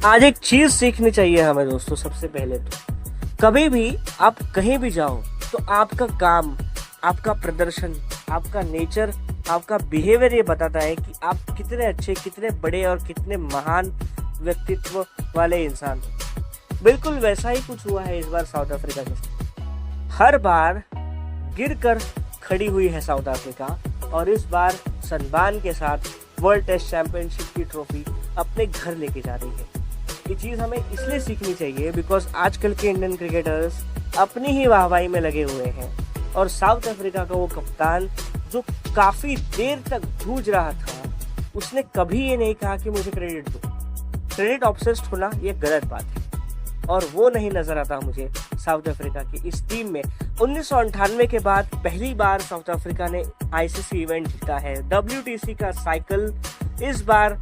आज एक चीज सीखनी चाहिए हमें दोस्तों। सबसे पहले तो कभी भी आप कहीं भी जाओ तो आपका काम, आपका प्रदर्शन, आपका नेचर, आपका बिहेवियर ये बताता है कि आप कितने अच्छे, कितने बड़े और कितने महान व्यक्तित्व वाले इंसान हो। बिल्कुल वैसा ही कुछ हुआ है इस बार साउथ अफ्रीका के साथ। हर बार गिरकर खड़ी हुई है साउथ अफ्रीका और इस बार सम्मान के साथ वर्ल्ड टेस्ट चैंपियनशिप की ट्रॉफी अपने घर लेके जा रही है। ये चीज़ हमें इसलिए सीखनी चाहिए बिकॉज आजकल के इंडियन क्रिकेटर्स अपनी ही वाहवाही में लगे हुए हैं और साउथ अफ्रीका का वो कप्तान जो काफ़ी देर तक जूझ रहा था, उसने कभी ये नहीं कहा कि मुझे क्रेडिट दो। क्रेडिट ऑब्सेस्ड होना ये गलत बात है और वो नहीं नजर आता मुझे साउथ अफ्रीका की इस टीम में। 1998 के बाद पहली बार साउथ अफ्रीका ने आईसीसी इवेंट जीता है। WTC का साइकिल इस बार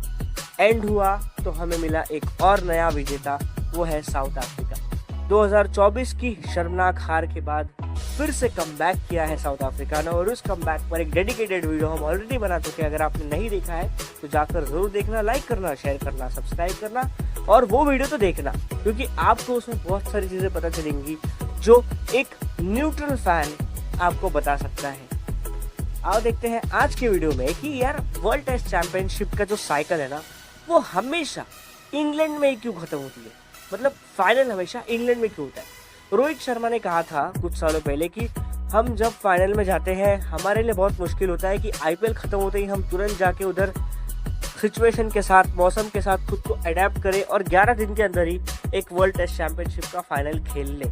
एंड हुआ तो हमें मिला एक और नया विजेता, वो है साउथ अफ्रीका। 2024 की शर्मनाक हार के बाद फिर से कमबैक किया है साउथ अफ्रीका ने और उस कमबैक पर एक डेडिकेटेड वीडियो हम ऑलरेडी बना चुके हैं। अगर आपने नहीं देखा है तो जाकर जरूर देखना, लाइक करना, शेयर करना, सब्सक्राइब करना और वो वीडियो तो देखना, क्योंकि आपको उसमें बहुत सारी चीजें पता चलेंगी जो एक न्यूट्रल फैन आपको बता सकता है। आओ देखते हैं आज के वीडियो में कि यार वर्ल्ड टेस्ट चैंपियनशिप का जो साइकिल है ना, वो हमेशा इंग्लैंड में क्यों खत्म होती है। मतलब फाइनल हमेशा इंग्लैंड में क्यों होता है। रोहित शर्मा ने कहा था कुछ सालों पहले कि हम जब फाइनल में जाते हैं हमारे लिए बहुत मुश्किल होता है कि आईपीएल खत्म होते ही हम तुरंत जाके उधर सिचुएशन के साथ, मौसम के साथ खुद को अडेप्ट करें और 11 दिन के अंदर ही एक वर्ल्ड टेस्ट चैंपियनशिप का फाइनल खेल ले।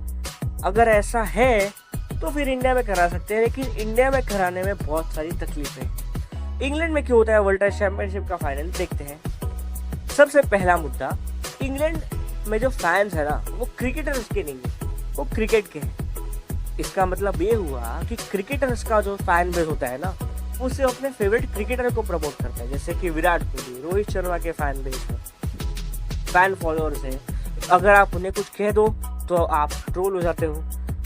अगर ऐसा है तो फिर इंडिया में करा सकते हैं, लेकिन इंडिया में कराने में बहुत सारी तकलीफें हैं। इंग्लैंड में क्यों होता है वर्ल्ड टेस्ट चैंपियनशिप का फाइनल, देखते हैं। सबसे पहला मुद्दा, इंग्लैंड में जो फैंस है ना वो क्रिकेटर्स के नहीं है, वो क्रिकेट के हैं। इसका मतलब ये हुआ कि क्रिकेटर्स का जो फैन बेस होता है ना, उसे अपने फेवरेट क्रिकेटर को प्रमोट करता है। जैसे कि विराट कोहली, रोहित शर्मा के फैन बेस है, फैन फॉलोअर्स हैं। अगर आप उन्हें कुछ कह दो तो आप ट्रोल हो जाते हो।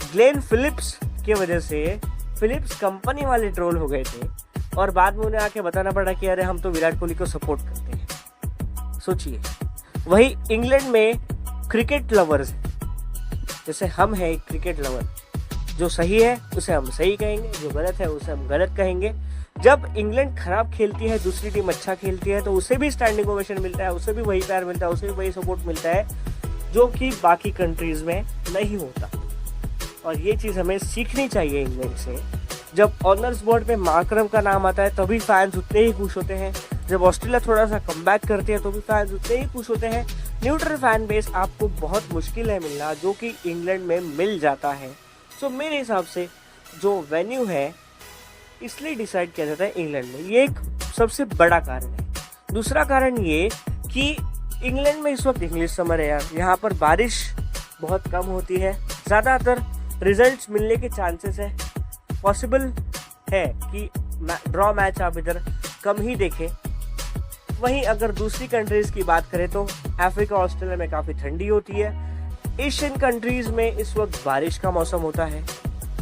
ग्लेन फिलिप्स की वजह से फिलिप्स कंपनी वाले ट्रोल हो गए थे और बाद में उन्हें आके बताना पड़ा कि अरे हम तो विराट कोहली को सपोर्ट करते हैं। सोचिए, वही इंग्लैंड में क्रिकेट लवर्स, जैसे हम हैं एक क्रिकेट लवर, जो सही है उसे हम सही कहेंगे, जो गलत है उसे हम गलत कहेंगे। जब इंग्लैंड खराब खेलती है, दूसरी टीम अच्छा खेलती है, तो उसे भी स्टैंडिंग ओवेशन मिलता है, उसे भी वही प्यार मिलता है, उसे भी वही सपोर्ट मिलता है जो कि बाकी कंट्रीज में नहीं होता। और ये चीज़ हमें सीखनी चाहिए इंग्लैंड से। जब ऑनर्स बोर्ड पे मार्करम का नाम आता है तभी फैंस उतने ही खुश होते हैं। जब ऑस्ट्रेलिया थोड़ा सा कमबैक करती है तो भी फैंस उतने ही खुश होते हैं। न्यूट्रल फैन बेस आपको बहुत मुश्किल है मिलना, जो कि इंग्लैंड में मिल जाता है। सो मेरे हिसाब से जो वेन्यू है इसलिए डिसाइड किया जाता है इंग्लैंड में, ये एक सबसे बड़ा कारण है। दूसरा कारण ये कि इंग्लैंड में इस वक्त इंग्लिश समर है यार, यहाँ पर बारिश बहुत कम होती है, ज़्यादातर रिजल्ट्स मिलने के चांसेस है। पॉसिबल है कि ड्रॉ मैच आप इधर कम ही देखें। वहीं अगर दूसरी कंट्रीज की बात करें तो अफ्रीका, ऑस्ट्रेलिया में काफ़ी ठंडी होती है। एशियन कंट्रीज में इस वक्त बारिश का मौसम होता है।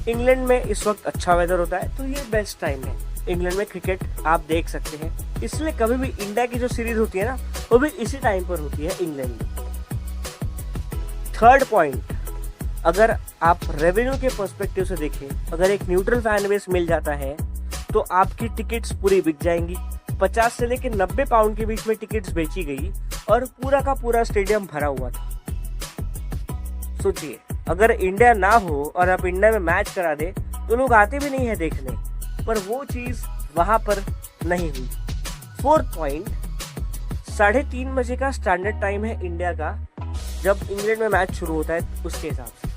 इंग्लैंड में इस वक्त अच्छा वेदर होता है, तो ये बेस्ट टाइम है इंग्लैंड में क्रिकेट आप देख सकते हैं। इसलिए कभी भी इंडिया की जो सीरीज होती है ना, वो भी इसी टाइम पर होती है इंग्लैंड में। थर्ड पॉइंट, अगर आप रेवेन्यू के पर्सपेक्टिव से देखें, अगर एक न्यूट्रल फैन बेस मिल जाता है तो आपकी टिकट्स पूरी बिक जाएंगी। 50 से लेकर 90 पाउंड के बीच में टिकट्स बेची गई और पूरा का पूरा स्टेडियम भरा हुआ था। सोचिए, अगर इंडिया ना हो और आप इंडिया में मैच करा दे तो लोग आते भी नहीं है देखने, पर वो चीज़ वहाँ पर नहीं हुई। फोर्थ पॉइंट, 3:30 बजे का स्टैंडर्ड टाइम है इंडिया का जब इंग्लैंड में मैच शुरू होता है उसके हिसाब से,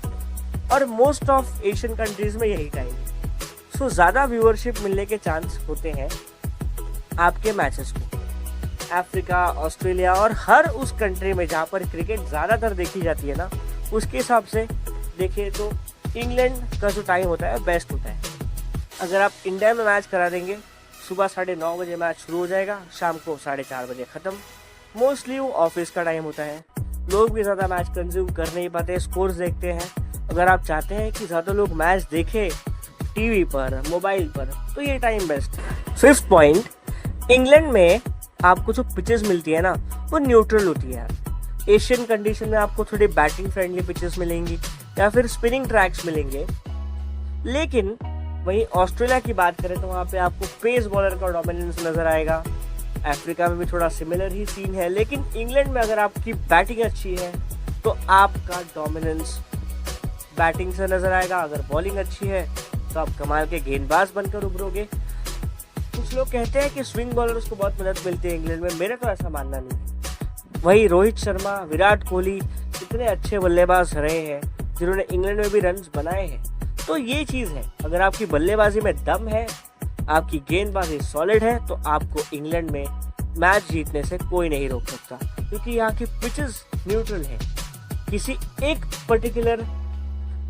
और मोस्ट ऑफ एशियन कंट्रीज में यही टाइम है। सो ज़्यादा व्यूअरशिप मिलने के चांस होते हैं आपके मैचेस को। अफ्रीका, ऑस्ट्रेलिया और हर उस कंट्री में जहाँ पर क्रिकेट ज़्यादातर देखी जाती है ना, उसके हिसाब से देखें तो इंग्लैंड का जो टाइम होता है बेस्ट होता है। अगर आप इंडिया में मैच करा देंगे, सुबह 9:30 बजे मैच शुरू हो जाएगा, शाम को 4:30 बजे ख़त्म। मोस्टली वो ऑफिस का टाइम होता है, लोग भी ज़्यादा मैच कंज्यूम कर नहीं पाते, स्कोर्स देखते हैं। अगर आप चाहते हैं कि ज़्यादा लोग मैच देखें टीवी पर, मोबाइल पर, तो ये टाइम बेस्ट है। फिफ्थ पॉइंट, इंग्लैंड में आपको जो पिचेस मिलती है ना, वो न्यूट्रल होती है। एशियन कंडीशन में आपको थोड़ी बैटिंग फ्रेंडली पिचेस मिलेंगी या फिर स्पिनिंग ट्रैक्स मिलेंगे। लेकिन वहीं ऑस्ट्रेलिया की बात करें तो वहाँ पे आपको पेस बॉलर का डोमिनेंस नजर आएगा। अफ्रीका में भी थोड़ा सिमिलर ही सीन है, लेकिन इंग्लैंड में अगर आपकी बैटिंग अच्छी है तो आपका डोमिनेंस बैटिंग से नजर आएगा। अगर बॉलिंग अच्छी है तो आप कमाल के गेंदबाज बनकर उभरोगे। कुछ लोग कहते हैं कि स्विंग बॉलर्स को बहुत मदद मिलती है इंग्लैंड में, मेरा तो ऐसा मानना नहीं है। वही रोहित शर्मा, विराट कोहली इतने अच्छे बल्लेबाज रहे हैं जिन्होंने इंग्लैंड में भी रन्स बनाए हैं। तो ये चीज़ है, अगर आपकी बल्लेबाजी में दम है, आपकी गेंदबाजी सॉलिड है, तो आपको इंग्लैंड में मैच जीतने से कोई नहीं रोक सकता, क्योंकि यहाँ की पिचेस न्यूट्रल है, किसी एक पर्टिकुलर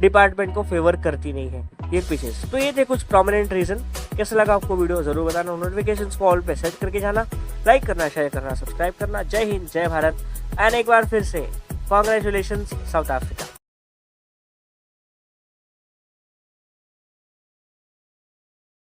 डिपार्टमेंट को फेवर करती नहीं है ये पिचेस। तो ये थे कुछ प्रोमिनेंट रीजन। कैसा लगा आपको वीडियो जरूर बताना। नोटिफिकेशंस को ऑल पे सेट करके जाना, लाइक करना, शेयर करना, सब्सक्राइब करना। जय हिंद, जय भारत एंड एक बार फिर से कॉन्ग्रेचुलेशंस साउथ अफ्रीका।